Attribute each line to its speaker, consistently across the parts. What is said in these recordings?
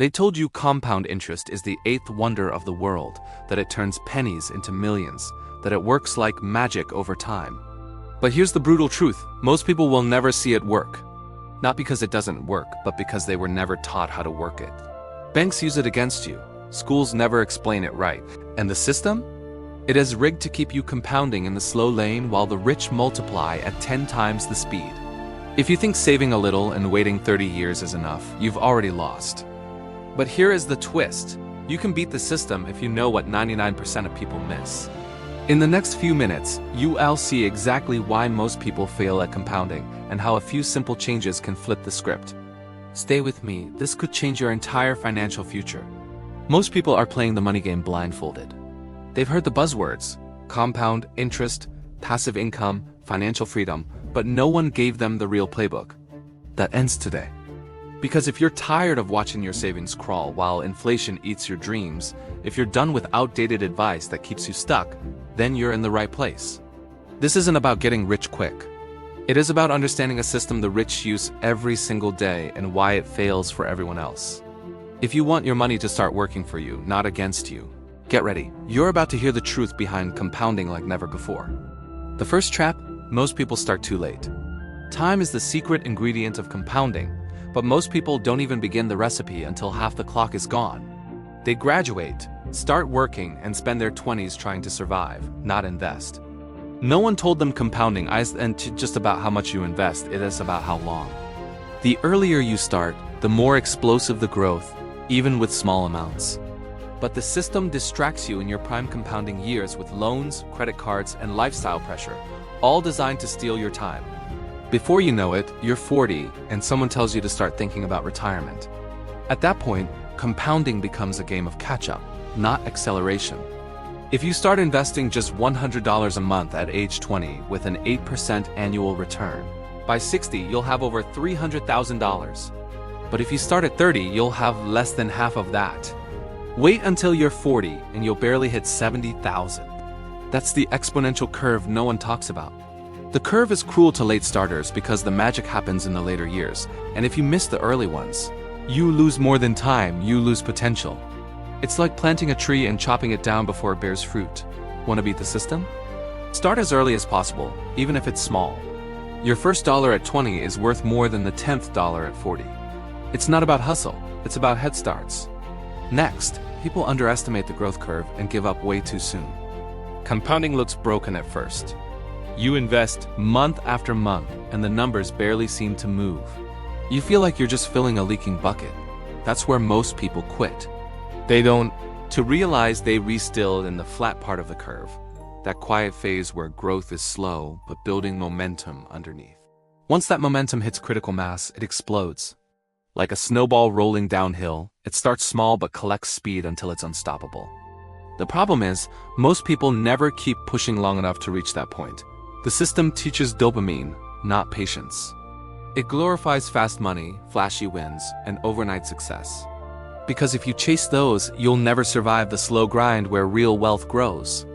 Speaker 1: They told you compound interest is the eighth wonder of the world, that it turns pennies into millions, that it works like magic over time. But here's the brutal truth: most people will never see it work. Not because it doesn't work, but because they were never taught how to work it. Banks use it against you. Schools never explain it right. And the system? It is rigged to keep you compounding in the slow lane while the rich multiply at 10 times the speed. If you think saving a little and waiting 30 years is enough, you've already lost. But here is the twist. You can beat the system if you know what 99% of people miss. In the next few minutes, you'll see exactly why most people fail at compounding and how a few simple changes can flip the script. Stay with me, this could change your entire financial future. Most people are playing the money game blindfolded. They've heard the buzzwords: compound, interest, passive income, financial freedom, but no one gave them the real playbook. That ends today. Because if you're tired of watching your savings crawl while inflation eats your dreams, if you're done with outdated advice that keeps you stuck, then you're in the right place. This isn't about getting rich quick. It is about understanding a system the rich use every single day and why it fails for everyone else. If you want your money to start working for you, not against you, get ready. You're about to hear the truth behind compounding like never before. The first trap: most people start too late. Time is the secret ingredient of compounding, but most people don't even begin the recipe until half the clock is gone. They graduate, start working, and spend their 20s trying to survive, not invest. No one told them compounding isn't just about how much you invest, it is about how long. The earlier you start, the more explosive the growth, even with small amounts. But the system distracts you in your prime compounding years with loans, credit cards, and lifestyle pressure, all designed to steal your time. Before you know it, you're 40, and someone tells you to start thinking about retirement. At that point, compounding becomes a game of catch-up, not acceleration. If you start investing just $100 a month at age 20 with an 8% annual return, by 60 you'll have over $300,000. But if you start at 30, you'll have less than half of that. Wait until you're 40 and you'll barely hit $70,000. That's the exponential curve no one talks about. The curve is cruel to late starters because the magic happens in the later years, and if you miss the early ones, you lose more than time, you lose potential. It's like planting a tree and chopping it down before it bears fruit. Want to beat the system? Start as early as possible, even if it's small. Your first dollar at 20 is worth more than the 10th dollar at 40. It's not about hustle, it's about head starts. Next, people underestimate the growth curve and give up way too soon. Compounding looks broken at first. You invest month after month, and the numbers barely seem to move. You feel like you're just filling a leaking bucket. That's where most people quit. They don't to realize they re-still in the flat part of the curve, that quiet phase where growth is slow but building momentum underneath. Once that momentum hits critical mass, it explodes. Like a snowball rolling downhill, it starts small but collects speed until it's unstoppable. The problem is, most people never keep pushing long enough to reach that point. The system teaches dopamine, not patience. It glorifies fast money, flashy wins, and overnight success. Because if you chase those, you'll never survive the slow grind where real wealth grows.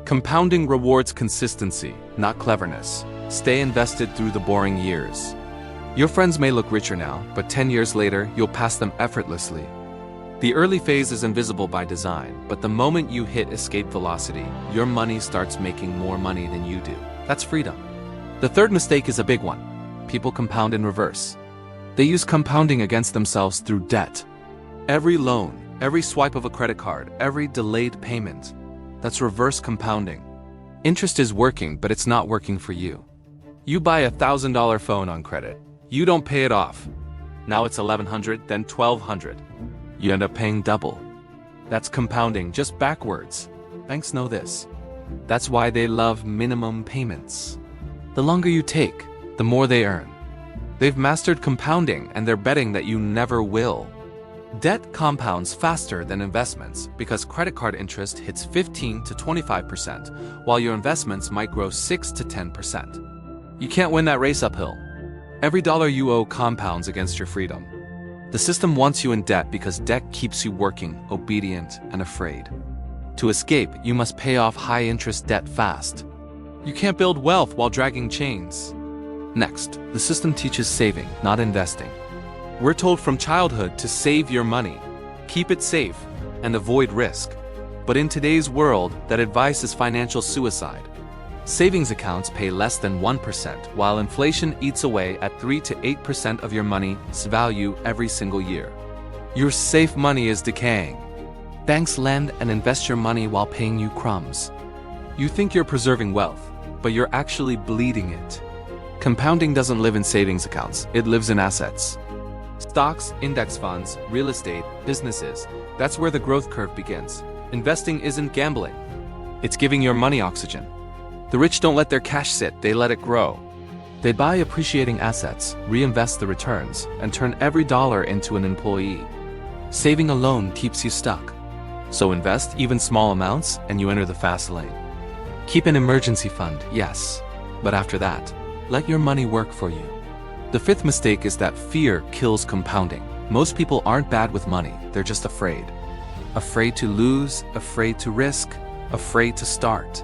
Speaker 1: Compounding rewards consistency, not cleverness. Stay invested through the boring years. Your friends may look richer now, but 10 years later, you'll pass them effortlessly. The early phase is invisible by design, but the moment you hit escape velocity, your money starts making more money than you do. That's freedom. The third mistake is a big one. People compound in reverse. They use compounding against themselves through debt. Every loan, every swipe of a credit card, every delayed payment. That's reverse compounding. Interest is working, but it's not working for you. You buy a $1,000 phone on credit. You don't pay it off. Now it's $1,100, then $1,200. You end up paying double. That's compounding, just backwards. Banks know this. That's why they love minimum payments. The longer you take, the more they earn. They've mastered compounding, and they're betting that you never will. Debt compounds faster than investments because credit card interest hits 15 to 25%, while your investments might grow 6 to 10%. You can't win that race uphill. Every dollar you owe compounds against your freedom. The system wants you in debt because debt keeps you working, obedient, and afraid. To escape, you must pay off high-interest debt fast. You can't build wealth while dragging chains. Next, the system teaches saving, not investing. We're told from childhood to save your money, Keep it safe and avoid risk. But in today's world, that advice is financial suicide. Savings accounts pay less than 1%, while inflation eats away at 3 to 8% of your money's value every single year. Your safe money is decaying. Banks lend and invest your money while paying you crumbs. You think you're preserving wealth, but you're actually bleeding it. Compounding doesn't live in savings accounts, it lives in assets. Stocks, index funds, real estate, businesses, that's where the growth curve begins. Investing isn't gambling. It's giving your money oxygen. The rich don't let their cash sit, they let it grow. They buy appreciating assets, reinvest the returns, and turn every dollar into an employee. Saving alone keeps you stuck. So invest even small amounts and you enter the fast lane. Keep an emergency fund, yes. But after that, let your money work for you. The fifth mistake is that fear kills compounding. Most people aren't bad with money, they're just afraid. Afraid to lose, afraid to risk, afraid to start.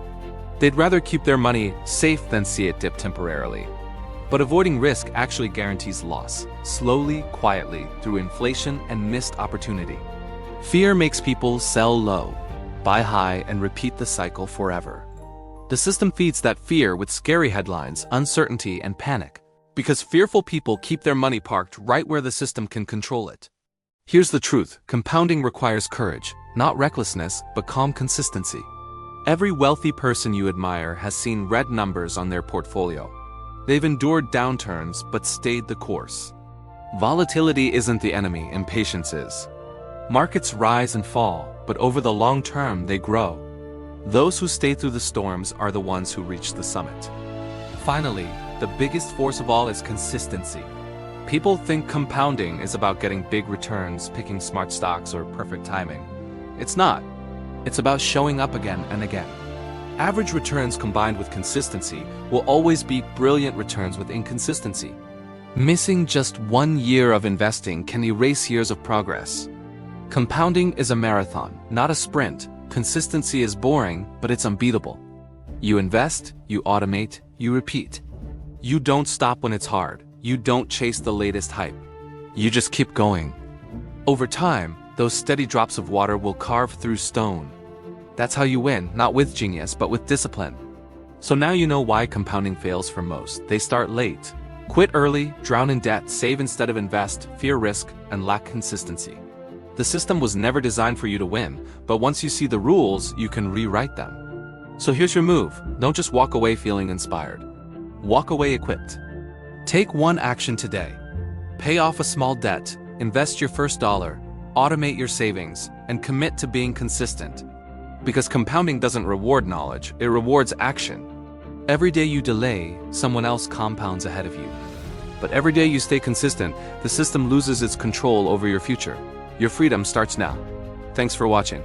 Speaker 1: They'd rather keep their money safe than see it dip temporarily. But avoiding risk actually guarantees loss, slowly, quietly, through inflation and missed opportunity. Fear makes people sell low, buy high, and repeat the cycle forever. The system feeds that fear with scary headlines, uncertainty, and panic, because fearful people keep their money parked right where the system can control it. Here's the truth: compounding requires courage, not recklessness, but calm consistency. Every wealthy person you admire has seen red numbers on their portfolio. They've endured downturns but stayed the course. Volatility isn't the enemy, impatience is. Markets rise and fall, but over the long term they grow. Those who stay through the storms are the ones who reach the summit. Finally, the biggest force of all is consistency. People think compounding is about getting big returns, picking smart stocks, or perfect timing. It's not. It's about showing up again and again. Average returns combined with consistency will always beat brilliant returns with inconsistency. Missing just 1 year of investing can erase years of progress. Compounding is a marathon, not a sprint. Consistency is boring, but it's unbeatable. You invest, you automate, you repeat. You don't stop when it's hard. You don't chase the latest hype. You just keep going. Over time, those steady drops of water will carve through stone. That's how you win, not with genius, but with discipline. So now you know why compounding fails for most. They start late. Quit early, drown in debt, save instead of invest, fear risk, and lack consistency. The system was never designed for you to win, but once you see the rules, you can rewrite them. So here's your move. Don't just walk away feeling inspired. Walk away equipped. Take one action today. Pay off a small debt, invest your first dollar, automate your savings, and commit to being consistent. Because compounding doesn't reward knowledge, it rewards action. Every day you delay, someone else compounds ahead of you. But every day you stay consistent, the system loses its control over your future. Your freedom starts now. Thanks for watching.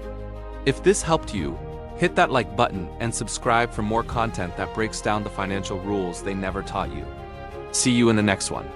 Speaker 1: If this helped you, hit that like button and subscribe for more content that breaks down the financial rules they never taught you. See you in the next one.